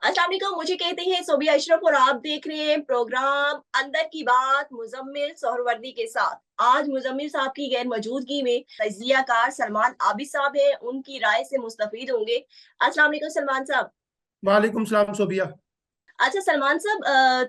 अस्सलाम वालेकुम, मुझे कहते हैं सोबिया अशरफ और आप देख रहे हैं प्रोग्राम अंदर की बात मुजम्मिल सोहरवर्दी के साथ। आज मुजम्मिल साहब की गैर मौजूदगी में तजियाकार सलमान आबिद साहब हैं, उनकी राय से मुस्तफीद होंगे। अस्सलाम वालेकुम सलमान साहब। वालेकुम सलाम सोबिया। अच्छा सलमान साहब,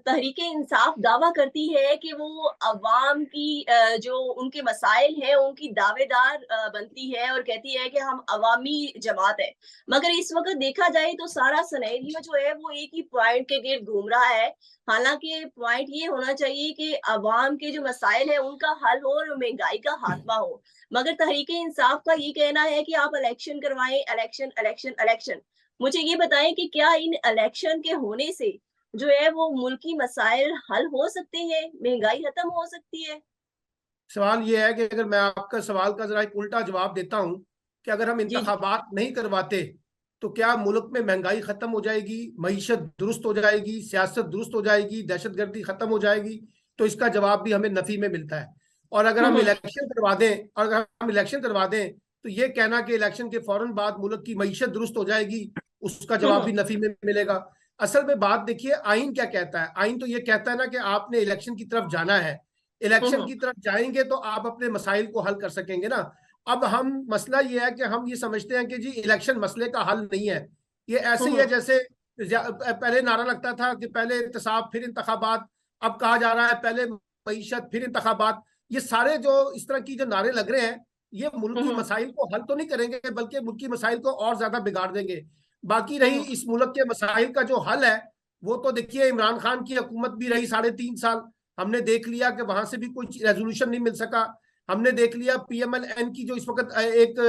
तहरीके इंसाफ दावा करती है कि वो अवाम की जो उनके मसाइल हैं उनकी दावेदार बनती है और कहती है कि हम अवामी जमात है। मगर इस वक्त देखा जाए तो सारा सिनेरियो जो है वो एक ही पॉइंट के गिर्द घूम रहा है। हालांकि पॉइंट ये होना चाहिए कि अवाम के जो मसाइल है उनका हल हो और महंगाई का खात्मा हो। मगर तहरीके इंसाफ का ये कहना है कि आप इलेक्शन करवाएं, इलेक्शन इलेक्शन इलेक्शन। मुझे ये बताएं कि क्या इन इलेक्शन के होने से जो है वो मुल्की मसाइल हल हो सकते हैं, महंगाई खत्म हो सकती है? सवाल ये है कि अगर मैं आपका सवाल का जरा एक उल्टा जवाब देता हूं कि अगर हम जी जी। इंतखाबात नहीं करवाते तो क्या मुल्क में महंगाई खत्म हो जाएगी, मईशत दुरुस्त हो जाएगी, सियासत दुरुस्त हो जाएगी, दहशतगर्दी खत्म हो जाएगी? तो इसका जवाब भी हमें नफी में मिलता है। और अगर हम हम्म इलेक्शन करवा दें और अगर हम इलेक्शन करवा दें तो ये कहना कि इलेक्शन के फौरन बाद मुल्क की मईशत दुरुस्त हो जाएगी, उसका जवाब हम्म भी नफी में मिलेगा। असल में बात देखिए, आइन क्या कहता है। आइन तो ये कहता है ना कि आपने इलेक्शन की तरफ जाना है, इलेक्शन हम्म की तरफ जाएंगे तो आप अपने मसाइल को हल कर सकेंगे ना। अब हम मसला ये है कि हम ये समझते हैं कि जी इलेक्शन मसले का हल नहीं है। ये ऐसे ही है हम्म जैसे पहले नारा लगता था कि पहले इंतखाब फिर इंतखाबात, अब कहा जा रहा है पहले मईशत फिर इंतखाबात। ये सारे जो इस तरह की जो नारे लग रहे हैं, ये मुल्क की हम्म मसाइल को हल तो नहीं करेंगे बल्कि मुल्क की मसाइल को और ज्यादा बिगाड़ देंगे। बाकी रही हम्म इस मुल्क के मसाइल का जो हल है, वो तो देखिए इमरान खान की हुकूमत भी रही 3.5 साल, हमने देख लिया कि वहां से भी कोई रेजोल्यूशन नहीं मिल सका। हमने देख लिया PMLN की जो इस वक्त एक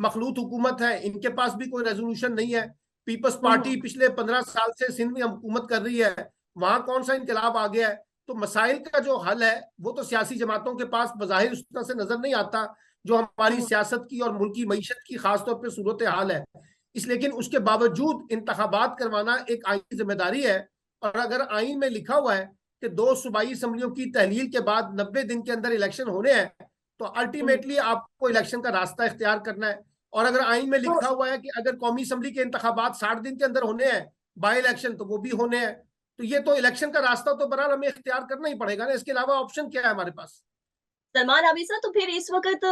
मखलूत हुकूमत है, इनके पास भी कोई रेजोल्यूशन नहीं है। पीपल्स पार्टी हम्म पिछले 15 साल से सिंध में हुकूमत कर रही है, वहां कौन सा इनकलाब आ गया है? तो मसाइल का जो हल है वो तो सियासी जमातों के पास बज़ाहिर उस तरह से नजर नहीं आता जो हमारी हम्म सियासत की और मुल्की मईशत की खासतौर पर सूरत हाल है। इस लेकिन उसके बावजूद इंतखाबात करवाना एक आईनी जिम्मेदारी है। और अगर आइन में लिखा हुआ है कि 2 सूबाई असम्बलियों की तहलील के बाद 90 दिन के अंदर इलेक्शन होने हैं, तो हम्म। अल्टीमेटली आपको इलेक्शन का रास्ता इख्तियार करना है। और अगर आइन में तो लिखा हुआ है कि अगर कौमी असम्बली के इंतखाबात 60 दिन के अंदर होने हैं, बाई इलेक्शन, तो वो भी होने हैं। तो ये तो इलेक्शन का रास्ता तो बहरहाल हमें इख्तियार करना ही पड़ेगा ना, इसके अलावा ऑप्शन क्या है हमारे पास? सलमान अभी साहब, तो फिर इस वक्त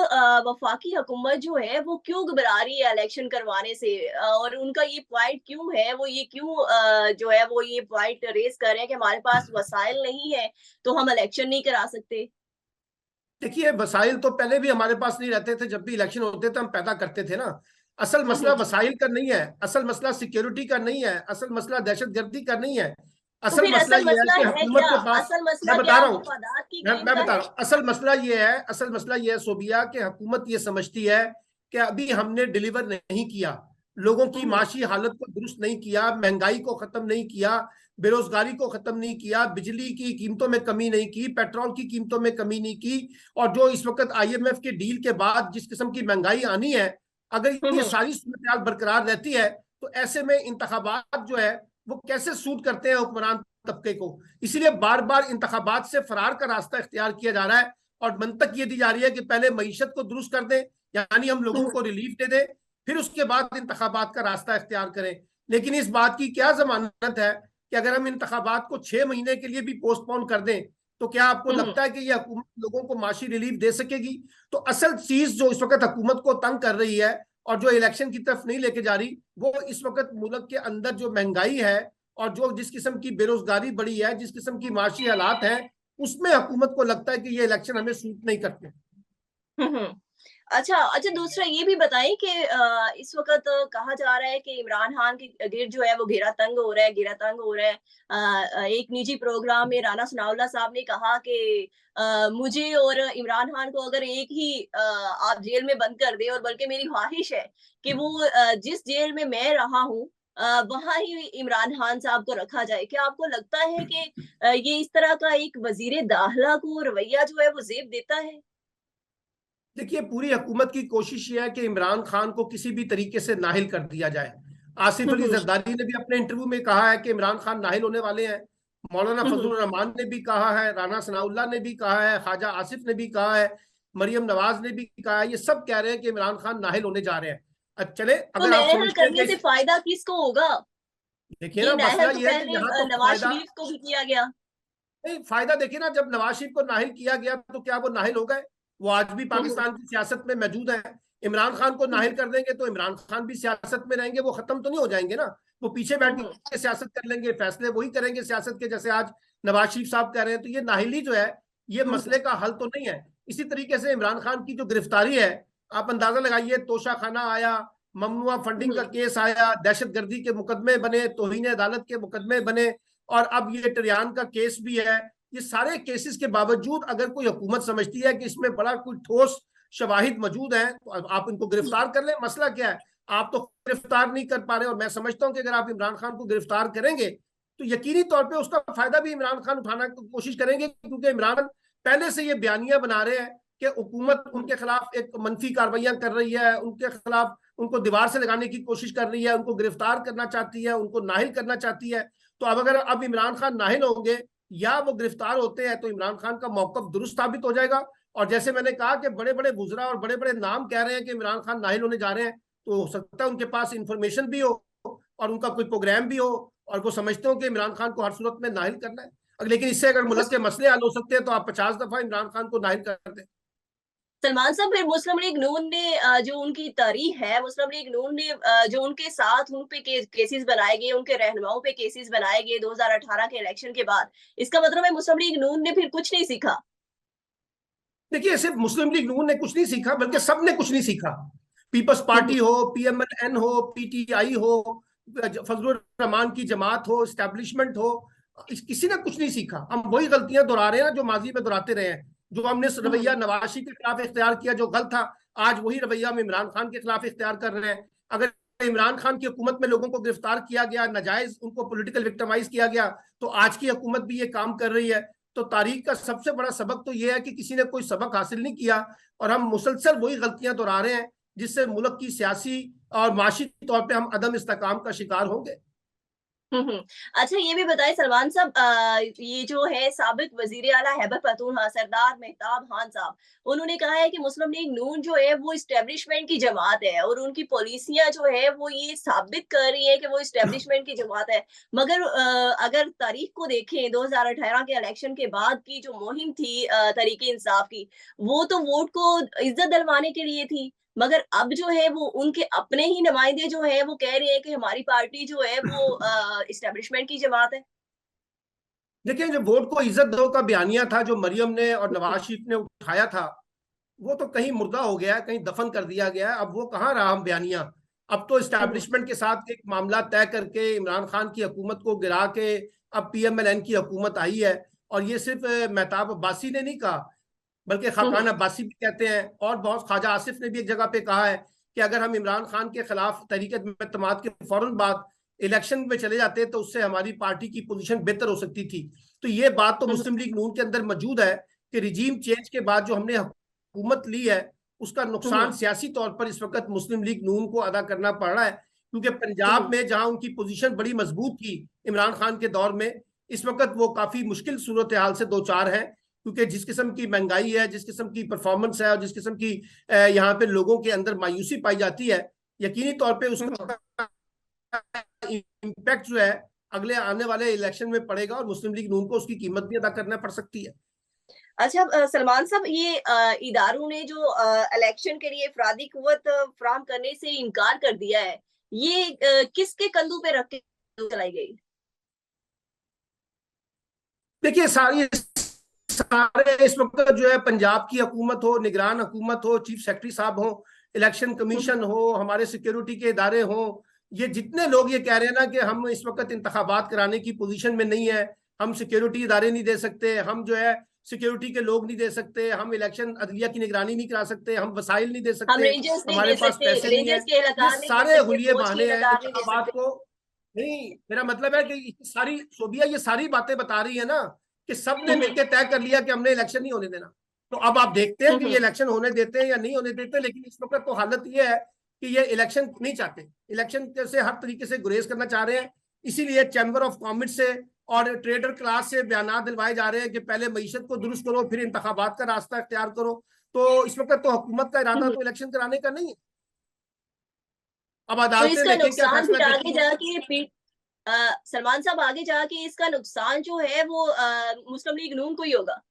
वफाकी हुकूमत जो है वो क्यों घबरा रही है इलेक्शन करवाने से? और उनका ये पॉइंट क्यों है, वो ये क्यों जो है वो ये पॉइंट रेस कर रहे हैं कि हमारे पास वसाइल नहीं है तो हम इलेक्शन नहीं करा सकते? देखिए, वसाइल तो पहले भी हमारे पास नहीं रहते थे, जब भी इलेक्शन होते थे हम पैदा करते थे ना। असल मसला वसाइल का नहीं है, असल मसला सिक्योरिटी का नहीं है, असल मसला दहशतगर्दी का नहीं है। तो असल फिर मसला असल ये है मसला कि है हुकूमत क्या? के पास, असल मैं मसला बता क्या रहा हूँ, मफादात की मैं गेम का बता है? रहा हूँ असल मसला ये है, असल मसला ये है सोबिया, कि हुकूमत ये समझती है कि अभी हमने डिलीवर नहीं किया, लोगों की हम्म माशी हालत को दुरुस्त नहीं किया, महंगाई को खत्म नहीं किया, बेरोजगारी को खत्म नहीं किया, बिजली की कीमतों में कमी नहीं की, पेट्रोल की कीमतों में कमी नहीं की। और जो इस वक्त IMF के डील के बाद जिस किस्म की महंगाई आनी है, अगर ये हम्म सारी सूरत बरकरार रहती है, तो ऐसे में इंतखाबात जो है वो कैसे सूट करते हैं हुक्मरान तबके को। इसीलिए बार बार इंतखाबात से फरार का रास्ता इख्तियार किया जा रहा है। और मंतक ये दी जा रही है कि पहले मईशत को दुरुस्त कर दें, यानी हम लोगों हम्म को रिलीफ दे दें, फिर उसके बाद इंतखाबात का रास्ता इख्तियार करें। लेकिन इस बात की क्या जमानत है कि अगर हम इंतखाबात को 6 महीने के लिए भी पोस्टपोन कर दें, तो क्या आपको हम्म लगता है कि यह हुकूमत लोगों को माशी रिलीफ दे सकेगी? तो असल चीज जो इस वक्त हुकूमत को तंग कर रही है और जो इलेक्शन की तरफ नहीं लेके जा रही, वो इस वक्त मुल्क के अंदर जो महंगाई है और जो जिस किस्म की बेरोजगारी बढ़ी है, जिस किस्म की माशी हालात हैं, उसमें हुकूमत को लगता है कि ये इलेक्शन हमें सूट नहीं करते। हम्म। अच्छा अच्छा, दूसरा ये भी बताएं कि इस वक्त कहा जा रहा है कि इमरान खान के गिर जो है वो घेरा तंग हो रहा है, घेरा तंग हो रहा है। एक निजी प्रोग्राम में राना सनाउल्लाह साहब ने कहा कि मुझे और इमरान खान को अगर एक ही आप जेल में बंद कर दे, और बल्कि मेरी ख्वाहिश है कि वो जिस जेल में मैं रहा हूँ वहां ही इमरान खान साहब को रखा जाए। क्या आपको लगता है कि ये इस तरह का एक वजीर दाखिला को रवैया जो है वो जेब देता है? देखिए, पूरी हुकूमत की कोशिश ये है कि इमरान खान को किसी भी तरीके से नाहिल कर दिया जाए। आसिफ अली जरदारी ने भी अपने इंटरव्यू में कहा है कि इमरान खान नाहिल होने वाले हैं। मौलाना फजलुर रहमान ने भी कहा है, राना सनाउल्लाह ने भी कहा है, ख्वाजा आसिफ ने भी कहा है, मरियम नवाज ने भी कहा है, ये सब कह रहे हैं कि इमरान खान नाहिल होने जा रहे हैं। अब चले, तो अगर आप नाहल समझते हैं करने कि से फायदा किसको होगा? देखिए ये ना, नाहल मसला तो ये है कि पहले यहाँ तो नवाज फायदा शरीफ को भी किया गया। नहीं, फायदा देखिए ना, जब नवाज शरीफ को नाहिल किया गया तो क्या वो नाहिल हो गए? वो आज भी हम्म पाकिस्तान की सियासत में मौजूद है। इमरान खान को नाहिल कर देंगे तो इमरान खान भी सियासत में रहेंगे, वो खत्म तो नहीं हो जाएंगे ना। वो पीछे बैठ हम्म के सियासत कर लेंगे, फैसले वही करेंगे सियासत के, जैसे आज नवाज शरीफ साहब कह रहे हैं। तो ये नाहिली जो है, ये हम्म मसले का हल तो नहीं है। इसी तरीके से इमरान खान की जो गिरफ्तारी है, आप अंदाजा लगाइए, तोशा खाना आया, ममनुआ फंडिंग का हम्म केस आया, दहशतगर्दी के मुकदमे बने, तौहीन अदालत के मुकदमे बने, और अब ये टिरियान का केस भी है। ये सारे केसेस के बावजूद अगर कोई हुकूमत समझती है कि इसमें बड़ा कोई ठोस शवाहिद मौजूद है, तो आप इनको गिरफ्तार कर लें। मसला क्या है? आप तो गिरफ्तार नहीं कर पा रहे। और मैं समझता हूं कि अगर आप इमरान खान को गिरफ्तार करेंगे तो यकीनी तौर पे उसका फायदा भी इमरान खान उठाना की कोशिश करेंगे, क्योंकि इमरान पहले से ये बयानियां बना रहे हैं कि हुकूमत उनके खिलाफ एक मनफी कार्रवाइयां कर रही है, उनके खिलाफ उनको दीवार से लगाने की कोशिश कर रही है, उनको गिरफ्तार करना चाहती है, उनको नाहिल करना चाहती है। तो अब अगर अब इमरान खान नाहिल होंगे या वो गिरफ्तार होते हैं तो इमरान खान का मौकफ दुरुस्त साबित हो जाएगा। और जैसे मैंने कहा कि बड़े बड़े बुजरा और बड़े बड़े नाम कह रहे हैं कि इमरान खान नाहिल होने जा रहे हैं, तो हो सकता है उनके पास इंफॉर्मेशन भी हो और उनका कोई प्रोग्राम भी हो, और वो समझते हो कि इमरान खान को हर सूरत में नाहिल करना है। लेकिन इससे अगर मुल्क के मसले हल हो सकते हैं तो आप 50 दफा इमरान खान को नाहिल कर दें। सलमान साहब, फिर मुस्लिम लीग नून ने जो उनकी तारीख है, मुस्लिम लीग नून ने जो उनके साथ उन पे केसेस बनाए गए, उनके रहनुमाओं पे केसेस बनाए गए 2018 के इलेक्शन के बाद, इसका मतलब है मुस्लिम लीग नून ने फिर कुछ नहीं सीखा? देखिए, सिर्फ मुस्लिम लीग नून ने कुछ नहीं सीखा, बल्कि सबने कुछ नहीं सीखा। पीपल्स पार्टी हो, पीएमएलएन हो, पीटीआई हो, फजलुर रहमान की जमात हो, स्टैब्लिशमेंट हो, किसी ने कुछ नहीं सीखा। हम वही गलतियां दोहरा रहे हैं जो माजी में दोहराते रहे हैं। जो हमने रवैया नवाज शरीफ के खिलाफ इख्तियार किया जो गलत था, आज वही रवैया हम इमरान खान के खिलाफ इख्तियार कर रहे हैं। अगर इमरान खान की हुकूमत में लोगों को गिरफ्तार किया गया, नाजायज उनको पॉलिटिकल विक्टिमाइज किया गया, तो आज की हुकूमत भी ये काम कर रही है। तो तारीख का सबसे बड़ा सबक तो यह है कि किसी ने कोई सबक हासिल नहीं किया, और हम मुसलसल वही गलतियां दोहरा रहे हैं, जिससे मुल्क की सियासी और माशी तौर पे हम अदम इस्तेकाम का शिकार होंगे। हम्म। अच्छा, ये भी बताइए सलमान साहब, ये जो है साबिक वजीर आला खैबर पख्तूनख्वा सरदार मेहताब खान साहब, उन्होंने कहा है कि मुस्लिम लीग नून जो है वो इस्टेब्लिशमेंट की जमात है, और उनकी पॉलिसियां जो है वो ये साबित कर रही है कि वो इस्टेब्लिशमेंट की जमात है। मगर अगर तारीख को देखें, 2018 के इलेक्शन के बाद की जो मुहिम थी तहरीक इंसाफ की, वो तो वोट को इज्जत दिलवाने के लिए थी। मगर अब जो है वो उनके अपने ही नुमाइंदे जो है वो कह रहे हैं कि हमारी पार्टी जो है वो इस्टेब्लिशमेंट की जमात है। देखिए, जो वोट को इज्जत दो का बयानिया था जो मरियम ने और नवाज शरीफ ने उठाया था, वो तो कहीं मुर्दा हो गया है, कहीं दफन कर दिया गया है। अब वो कहाँ रहा हम बयानिया। अब तो इस्टेब्लिशमेंट के साथ एक मामला तय करके इमरान खान की हुकूमत को गिरा के अब पीएमएलएन की हुकूमत आई है। और ये सिर्फ मेहताब अब्बासी ने नहीं कहा, बल्कि खाकान अब्बासी भी कहते हैं, और बहुत ख्वाजा आसिफ ने भी एक जगह पे कहा है कि अगर हम इमरान खान के खिलाफ तहरीक एतमाद के फौरन बाद इलेक्शन में चले जाते तो उससे हमारी पार्टी की पोजीशन बेहतर हो सकती थी। तो ये बात तो मुस्लिम लीग नून के अंदर मौजूद है कि रिजीम चेंज के बाद जो हमने हुकूमत ली है, उसका नुकसान सियासी तौर पर इस वक्त मुस्लिम लीग नून को अदा करना पड़ रहा है। क्योंकि पंजाब में जहां उनकी पोजीशन बड़ी मजबूत थी इमरान खान के दौर में, इस वक्त वो काफी मुश्किल सूरत हाल से दो चार है। क्योंकि जिस किस्म की महंगाई है, जिस किस्म की परफॉर्मेंस है, और जिस किस्म की यहाँ पे लोगों के अंदर मायूसी पाई जाती है, यकीनी तौर पे उसका इम्पैक्ट जो है अगले आने वाले इलेक्शन में पड़ेगा, और मुस्लिम लीग नून को उसकी कीमत भी अदा करना पड़ सकती है। अच्छा, सलमान साहब, ये इदारों ने जो इलेक्शन के लिए अफरादी कुव्वत फराहम करने से इनकार कर दिया है, ये किसके कंधों पे रख के चलाई गई? देखिए, सारे इस वक्त जो है पंजाब की हुकूमत हो, निगरान हुकूमत हो, चीफ सेक्रेटरी साहब हो, इलेक्शन कमीशन हो, हमारे सिक्योरिटी के इदारे हो, ये जितने लोग ये कह रहे हैं ना कि हम इस वक्त इंतखाबात कराने की पोजीशन में नहीं है, हम सिक्योरिटी इदारे नहीं दे सकते, हम जो है सिक्योरिटी के लोग नहीं दे सकते, हम इलेक्शन अदलिया की निगरानी नहीं करा सकते, हम वसाइल नहीं दे हम सकते, रेंजर्स नहीं हमारे दे पास सकते, पैसे नहीं है, रेंजर्स के ये इलाकार नहीं दे सारे सकते, हुलिये फौज के बहाने हैं इलाकार नहीं दे इंतखाबात सकते। को। नहीं, मेरा मतलब है कि सारी सोबिया ये सारी बातें बता रही है ना कि सबने मिलकर तय कर लिया कि हमने इलेक्शन नहीं होने देना। तो अब आप देखते हैं कि ये इलेक्शन होने देते हैं या नहीं होने देते, लेकिन इस वक्त तो हालत ये है कि ये इलेक्शन नहीं चाहते, इलेक्शन से हर तरीके से गुरेज करना चाह रहे हैं। इसीलिए चैम्बर ऑफ कॉमर्स से और ट्रेडर क्लास से बयान दिलवाए जा रहे हैं कि पहले मईशत को दुरुस्त करो, फिर इंतखाबात का रास्ता इख्तियार करो। तो इस वक्त तो हुकूमत का इरादा तो इलेक्शन कराने का नहीं है। अब तो अदालतें इसका देखें क्या नुकसान फैसला फिर आगे देती हैं। जाके सलमान साहब आगे जाके इसका नुकसान जो है वो मुस्लिम लीग नून को ही होगा।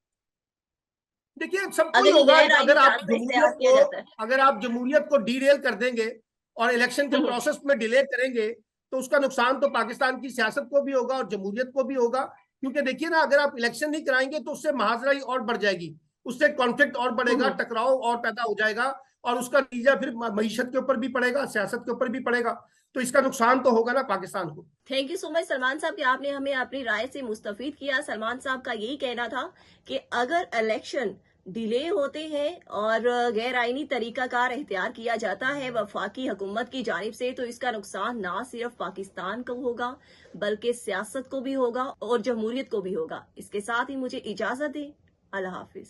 देखिए सबको ही अगर ये होगा। गैर आईनी तर्ज पर इख्तियार किया जाता है। अगर आप जमहूरियत को डीरेल कर देंगे और इलेक्शन के प्रोसेस में डिले करेंगे तो उसका नुकसान तो पाकिस्तान की सियासत को भी होगा और जमहूरियत को भी होगा। क्योंकि देखिए ना, अगर आप इलेक्शन नहीं कराएंगे तो उससे महाजराई और बढ़ जाएगी, उससे कॉन्फ्लिक्ट और बढ़ेगा, टकराव और पैदा हो जाएगा और उसका नतीजा फिर मईशत के ऊपर भी पड़ेगा, सियासत के ऊपर भी पड़ेगा। तो इसका नुकसान तो होगा ना पाकिस्तान को। Thank you so much Salman साहब कि आपने हमें अपनी राय से मुस्तफीद किया। सलमान साहब का यही कहना था कि अगर इलेक्शन डिले होते हैं और गैर आईनी तरीकाकार इख्तियार किया जाता है वफाकी हुकूमत की जानिब से, तो इसका नुकसान ना सिर्फ पाकिस्तान को होगा बल्कि सियासत को भी होगा और जमहूरियत को भी होगा। इसके साथ ही मुझे इजाजत दें। अल्लाह हाफिज।